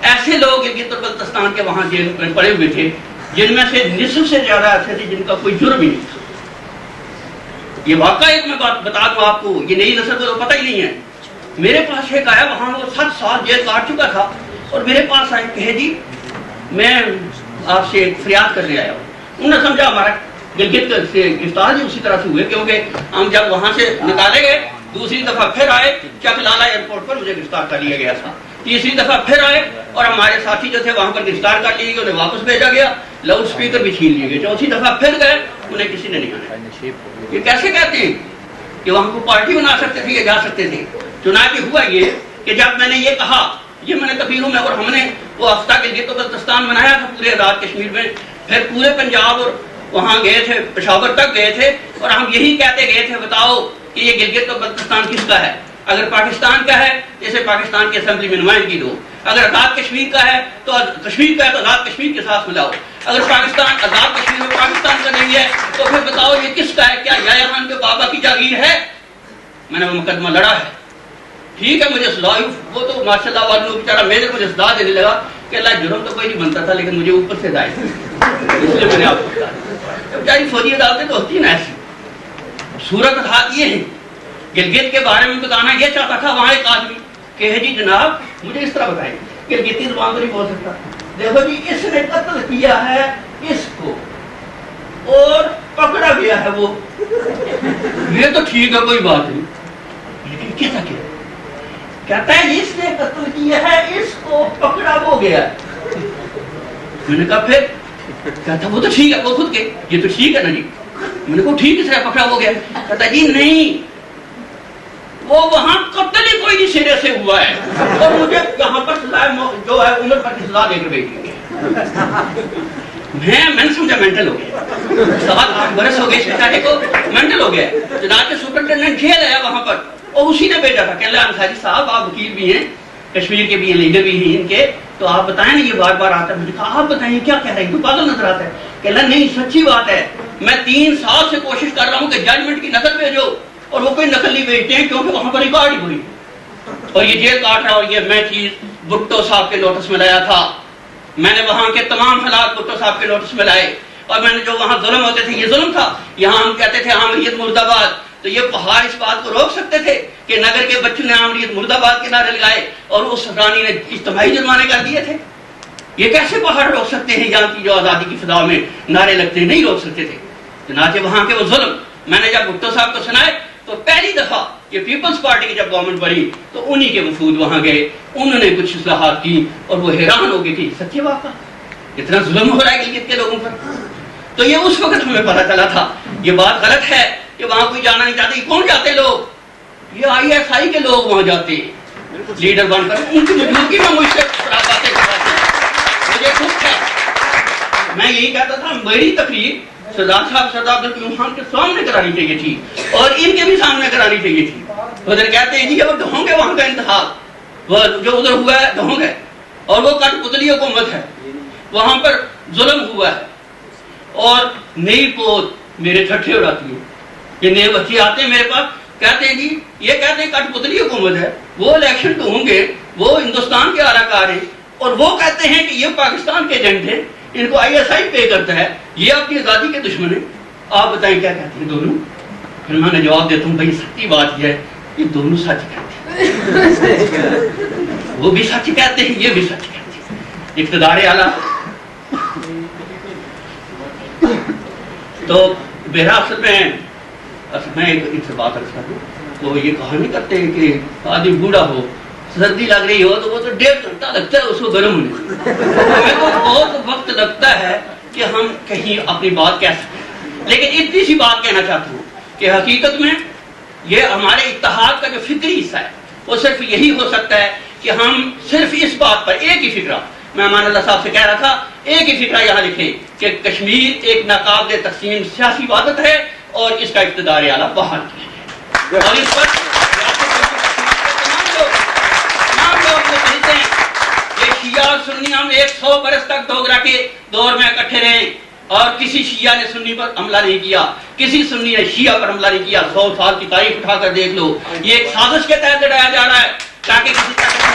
ایسے لوگ گلگت اور بلتستان کے وہاں جیل میں پڑے ہوئے تھے جن میں سے نصف سے زیادہ ایسے تھے جن کا کوئی جرم ہی نہیں تھا. یہ واقعہ ایک میں بات بتا دوں آپ کو, یہ نئی نسل کو تو پتہ ہی نہیں ہے. میرے پاس ایک آیا, وہاں وہ 7 سال جیل کاٹ چکا تھا, اور میرے پاس آئے کہے جی میں آپ سے ایک فریاد کرنے آیا ہوں. انہوں نے سمجھا ہمارا گلگت سے گرفتار بھی اسی طرح سے ہوئے, کیونکہ ہم جب وہاں سے نکالے گئے دوسری دفعہ پھر آئے, چک لالا ایئرپورٹ پر مجھے گرفتار کر لیا گیا تھا. تیسری دفعہ پھر آئے اور ہمارے ساتھی جو تھے وہاں پر گرفتار کر لیے گئے, انہیں واپس بھیجا گیا, لاؤڈ اسپیکر بھی چھین لیے گئے. چوتھی دفعہ پھر گئے, انہیں کسی نے نہیں آنا. یہ کیسے کہتے ہیں کہ وہاں کو پارٹی بنا سکتے تھے یا جا سکتے تھے؟ چنانچہ ہوا یہ کہ جب میں نے یہ کہا, یہ میں نے تقریروں میں, اور ہم نے وہ ہفتہ گلگت و بلتستان منایا تھا پورے آزاد کشمیر میں, پھر پورے پنجاب اور وہاں گئے تھے, پشاور تک گئے تھے, اور ہم یہی کہتے گئے تھے بتاؤ کہ یہ گلگت و بلتستان کس کا ہے؟ اگر پاکستان کا ہے جیسے پاکستان کی اسمبلی میں نمائندگی دو, اگر آزاد کشمیر کا ہے تو کشمیر کا ہے تو آزاد کشمیر کے ساتھ ملاؤ, اگر پاکستان آزاد کشمیر میں پاکستان کا نہیں ہے تو پھر بتاؤ یہ کس کا ہے؟ کیا یحییٰ خان کے بابا کی جاگیر ہے؟ میں نے وہ مقدمہ لڑا ہے. ٹھیک ہے, مجھے سزا, وہ تو ماشاء اللہ والوں بیچارہ میرے مجھے سزا دینے لگا کہ اللہ جرم تو کوئی نہیں بنتا تھا لیکن مجھے اوپر سے دائیں, اس لیے میں نے آپ کو بتا دیا. بیچاری فوجی عدالتیں تو ہوتی نا ایسی. صورت حال یہ ہے, گلگت کے بارے میں بتانا یہ چاہتا تھا وہاں ایک آدمی کہ جی جناب مجھے اس طرح بتائیں, گلگتی زبان تو نہیں بول سکتا, دیکھو جی اس نے قتل کیا ہے اس کو اور پکڑا گیا ہے وہ, یہ تو ٹھیک ہے کوئی بات نہیں, لیکن کیسا کیا؟ کہتا ہے اس نے قتل کیا ہے اس کو پکڑا وہ گیا. میں نے کہا پھر؟ کہتا وہ تو ٹھیک ہے, وہ خود کے یہ تو ٹھیک ہے نا جی. میں نے کہا ٹھیک ہے پکڑا وہ گیا. کہتا جی نہیں, وہ وہاں قتل ہی کوئی نہیں سرے سے ہوا ہے, اور مجھے یہاں پر سزا جو ہے عمر پر سزا دے کر بھیجیں گے. میں نے سمجھا مینٹل ہو گیا, 7-8 برس ہو گئے اس بیچارے کو, مینٹل ہو گیا. چنانچہ سپرنٹینڈنٹ جیل ہے وہاں پر, اور اسی نے بھیجا تھا کہ اللہ انصاری صاحب آپ وکیل بھی ہیں, کشمیر کے بھی ہیں, لیڈر بھی ہیں ان کے, تو آپ بتائیں نا, یہ بار بار آتا ہے. مجھے کہا آپ بتائیں کیا کہہ رہے ہیں, تو پاگل نظر آتا ہے. کہ اللہ نہیں سچی بات ہے, میں 3 سال سے کوشش کر رہا ہوں کہ ججمنٹ کی نقل بھیجو, اور وہ کوئی نقل نہیں بھیجتے ہیں کیونکہ وہاں پر ریکارڈ ہی ہوئی, اور یہ جیل کاٹ رہا. اور یہ میں چیز بھٹو صاحب کے نوٹس میں لایا تھا, میں نے وہاں کے تمام حالات بھٹو صاحب کے نوٹس میں لائے, اور میں نے جو وہاں ظلم ہوتے تھے یہ ظلم تھا. یہاں ہم کہتے تھے آمریت مرد آباد, تو یہ پہاڑ اس بات کو روک سکتے تھے کہ نگر کے بچوں نے آمریت مرد آباد کے نعرے لگائے اور اس رانی نے اجتماعی جرمانے کر دیے تھے. یہ کیسے پہاڑ روک سکتے ہیں یہاں کی جو آزادی کی فضا میں نعرے لگتے ہیں؟ نہیں روک سکتے تھے. چنانچہ وہاں کے وہ ظلم میں نے جب بھٹو صاحب کو سنائے تو پہلی دفعہ یہ پیپلز پارٹی کی جب گورنمنٹ بنی تو انہی کے وفود وہاں گئے, انہوں نے کچھ اصلاحات کی, اور وہ حیران ہو گئی تھی سچے واقعہ اتنا ظلم ہو رہا ہے گلگت کے لوگوں پر. تو یہ اس وقت ہمیں پتہ چلا تھا یہ بات غلط ہے کہ وہاں کوئی جانا نہیں چاہتے. کون جاتے لوگ؟ یہ ISI کے لوگ وہاں جاتے ہیں لیڈر بن کر, ان کی موجودگی میں مجھ سے باتیں کرواتے ہیں. مجھے خوش ہے, میں یہی کہتا تھا میری تقریر سردار صاحب سردار عبدالقیوم خان کے سامنے کرانی چاہیے تھی, اور ان کے بھی سامنے کرانی چاہیے تھی. ادھر کہتے ہیں جی وہ ڈھونگ ہے وہاں کا انتخاب, وہ جو ادھر ہوا ہے ڈھونگ ہے, اور وہ کٹ پتلی حکومت ہے, وہاں پر ظلم ہوا ہے. اور نئی پوت میرے ٹھٹھے اڑاتی ہے, یہ نئے بچے آتے ہیں میرے پاس, کہتے ہیں جی یہ کہتے ہیں کٹ پتلی حکومت ہے, وہ الیکشن تو ہوں گے, وہ ہندوستان کے اعلیٰ کار ہیں, اور وہ کہتے ہیں کہ یہ پاکستان کے ایجنٹ ہیں, ان کو ISI پے کرتا ہے, یہ اپنی آزادی کے دشمن ہیں. آپ بتائیں کیا کہتے ہیں دونوں؟ پھر میں نے جواب دیتا ہوں بھائی سچی بات یہ ہے یہ دونوں سچ کہتے ہیں, وہ بھی سچ کہتے ہیں یہ بھی سچ کہتے ہیں. اقتدار اعلیٰ تو بہرحال اصل میں ان سے بات رکھتا ہوں, تو یہ کہانی کرتے ہیں کہ آدمی بوڑھا ہو, سردی لگ رہی ہو تو وہ تو 1.5 گھنٹہ لگتا ہے اس کو گرم ہونے, ہمیں تو بہت وقت لگتا ہے کہ ہم کہیں اپنی بات کہہ سکیں. لیکن اتنی سی بات کہنا چاہتا ہوں کہ حقیقت میں یہ ہمارے اتحاد کا جو فکری حصہ ہے وہ صرف یہی ہو سکتا ہے کہ ہم صرف اس بات پر ایک ہی فکرہ, میں امان اللہ صاحب سے کہہ رہا تھا, ایک ہی فکرہ یہاں لکھیں کہ کشمیر ایک ناقابل تقسیم سیاسی وحدت ہے اور اس کا اقتدار اعلیٰ بحال کیا جائے. اور اس پر تمام لوگ متحد ہیں. یہ شیعہ اور سنی ہم 100 برس تک ڈوگرا کے دور میں اکٹھے رہے, اور کسی شیعہ نے سنی پر حملہ نہیں کیا, کسی سنی نے شیعہ پر حملہ نہیں کیا. 100 سال کی تاریخ اٹھا کر دیکھ لو, یہ ایک سازش کے تحت لڑایا جا رہا ہے تاکہ کسی طرح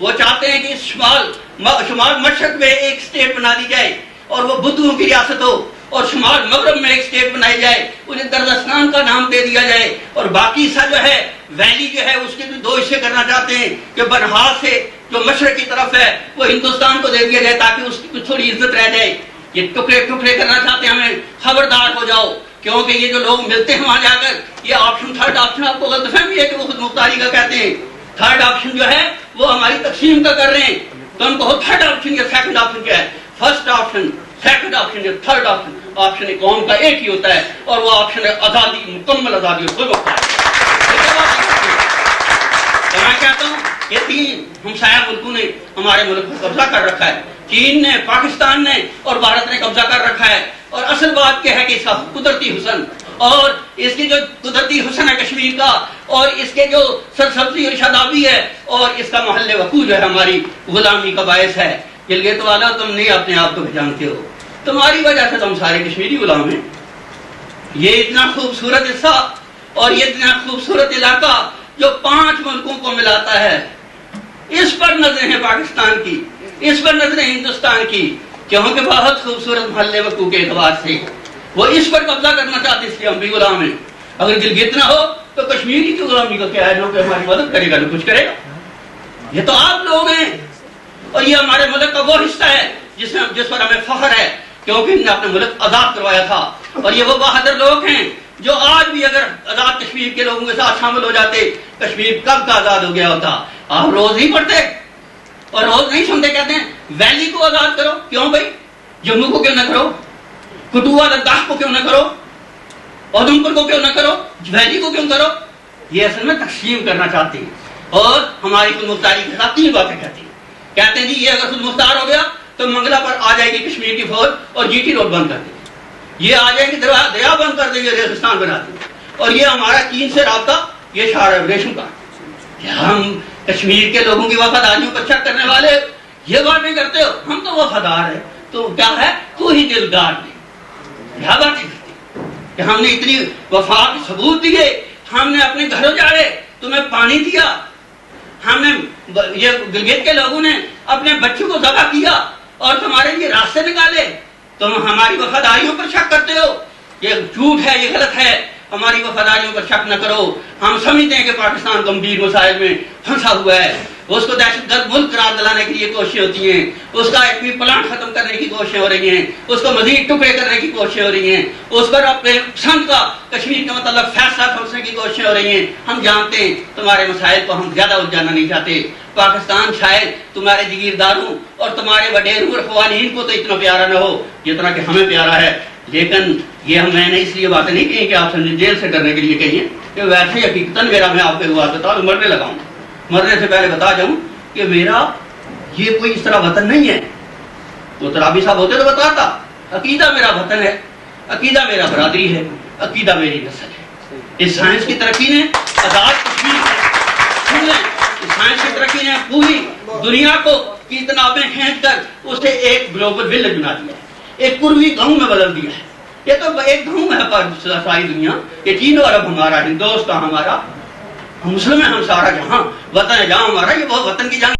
وہ چاہتے ہیں کہ شمال مشرق میں ایک اسٹیٹ بنا دی جائے اور وہ بدھوں کی ریاست ہو، اور شمال مغرب میں ایک اسٹیٹ بنائی جائے، انہیں دردستان کا نام دے دیا جائے، اور باقی سا جو ہے ویلی جو ہے اس کے بھی 2 حصے کرنا چاہتے ہیں کہ بنہال سے جو مشرق کی طرف ہے وہ ہندوستان کو دے دیا جائے تاکہ اس کی تھوڑی عزت رہ جائے۔ یہ ٹکڑے ٹکڑے کرنا چاہتے ہیں، ہمیں خبردار ہو جاؤ، کیونکہ یہ جو لوگ ملتے ہیں وہاں جا کر یہ آپشن، تھرڈ آپشن آپ کو غلط فہمی ہے کہ وہ خود مختاری کا کہتے ہیں۔ تھرڈ آپشن جو ہے وہ ہماری تقسیم کا کر رہے ہیں، تو ہم کہو تھرڈ آپشن یا سیکنڈ آپشن کیا ہے؟ فرسٹ آپشن، سیکنڈ آپشن یا تھرڈ آپشن؟ آپشن قوم کا ایک ہی ہوتا ہے اور وہ آپشن ہے آزادی، مکمل آزادی اور خود مختاری۔ تو میں کہتا ہوں یہ 3 ہمسایہ ملکوں نے ہمارے ملک پر قبضہ کر رکھا ہے، چین نے، پاکستان نے اور بھارت نے قبضہ کر رکھا ہے، اور اصل بات کیا ہے کہ اس کا قدرتی حسن اور اس کی جو قدرتی حسن ہے کشمیر کا، اور اس کے جو سرسبزی اور شادابی ہے، اور اس کا محل وقوع جو ہے ہماری غلامی کا باعث ہے۔ گلگت والا تم نہیں اپنے آپ کو پہچانتے ہو، تمہاری وجہ سے تم سارے کشمیری غلام ہیں۔ یہ اتنا خوبصورت حصہ اور یہ اتنا خوبصورت علاقہ جو 5 ملکوں کو ملاتا ہے، اس پر نظریں ہیں پاکستان کی، اس پر نظریں ہندوستان کی، کیونکہ بہت خوبصورت محل وقوع کے اعتبار سے وہ اس پر قبضہ کرنا چاہتے، اس لیے ہم بھی غلام ہیں۔ اگر گلگت نہ ہو تو کشمیری کی غلامی کا کیا ہے؟ جو کہ ہماری مدد کرے گا، جو کچھ کرے گا، یہ تو آپ لوگ ہیں، اور یہ ہمارے ملک کا وہ حصہ ہے جس پر ہمیں فخر ہے، کیونکہ انہوں نے اپنے ملک آزاد کروایا تھا، اور یہ وہ بہادر لوگ ہیں جو آج بھی اگر آزاد کشمیر کے لوگوں کے ساتھ شامل ہو جاتے، کشمیر کب کا آزاد ہو گیا ہوتا۔ آپ روز نہیں پڑھتے اور روز نہیں سنتے، کہتے ہیں ویلی کو آزاد کرو، کیوں بھائی؟ جموں کو کیوں نہ کرو؟ کٹھوا لداخ کو کیوں نہ کرو؟ اودھمپور کو کیوں نہ کرو؟ ویلی کو کیوں کرو؟ یہ اصل میں تقسیم کرنا چاہتے ہیں، اور ہماری خود مختاری کے ساتھ 3 باتیں کہتے ہیں جی یہ اگر خود مختار ہو گیا تو منگلا پر آ جائے گی کشمیر کی فوج اور جی ٹی روڈ بند کر دیں گے، یہ آ جائیں گے دریا بند کر دیں گے، ریگستان بنا دیں گے، اور یہ ہمارا چین سے رابطہ، یہ شعار ریشم کا، ہم کشمیر کے لوگوں کی وفاداریوں پر شک کرنے والے یہ باتیں کرتے ہو، ہم تو وفادار ہیں، تو کیا ہے تو ہی دلدار نہیں، کیا باتیں کرتے کہ ہم نے اتنی وفا کے ثبوت دیے، ہم نے اپنے گھر اجاڑے، تمہیں پانی دیا، ہم نے یہ گلگت کے لوگوں نے اپنے بچوں کو ذبح کیا اور تمہارے لیے راستے نکالے، تم ہماری وفاداریوں پر شک کرتے ہو، یہ جھوٹ ہے، یہ غلط ہے، ہماری وفاداریوں پر شک نہ کرو۔ ہم سمجھتے ہیں کہ پاکستان گمبھیر مسائل میں پھنسا ہوا ہے، اس کو دہشت گرد ملک قرار دلانے کے لیے کوششیں ہوتی ہیں، اس کا ایٹمی پلانٹ ختم کرنے کی کوششیں ہو رہی ہیں، اس کو مزید ٹکڑے کرنے کی کوششیں ہو رہی ہیں، اس پر اپنے پسند کا کشمیر کے متعلق فیصلہ ٹھوسنے کی کوششیں ہو رہی ہیں۔ ہم جانتے ہیں تمہارے مسائل کو ہم زیادہ الجھانا نہیں چاہتے، پاکستان شاید تمہارے جگیرداروں اور تمہارے وڈیروں اور خوانین کو تو اتنا پیارا نہ ہو جتنا کہ ہمیں پیارا ہے، لیکن یہ میں نے اس لیے باتیں نہیں کہی کہ آپ سے جیل سے ڈرنے کے لیے کہی ہیں، کہ ویسے حقیقتاً میرا، میں آپ کو بات بتا مرنے لگا ہوں، مرنے سے پہلے بتا جاؤں کہ میرا یہ کوئی اس طرح وطن نہیں ہے، تو ترابی صاحب ہوتے تو بتاتا، عقیدہ میرا وطن ہے، عقیدہ میرا برادری ہے، عقیدہ میری نسل ہے۔ اس سائنس کی ترقی نے آزاد کشمیر سائنس کی ترقی نے پوری دنیا کو کی تنابیں کھینچ کر اسے ایک گلوبل ولیج بنا دیا ہے، ایک پوروی گاؤں میں بدل دیا ہے۔ یہ تو ایک گاؤں ہے پر ساری دنیا، یہ چین اور عرب ہمارا، ہندوستان ہمارا، مسلم ہے ہم سارا جہاں، وطن ہے جہاں ہمارا، یہ بہت وطن کی جنگ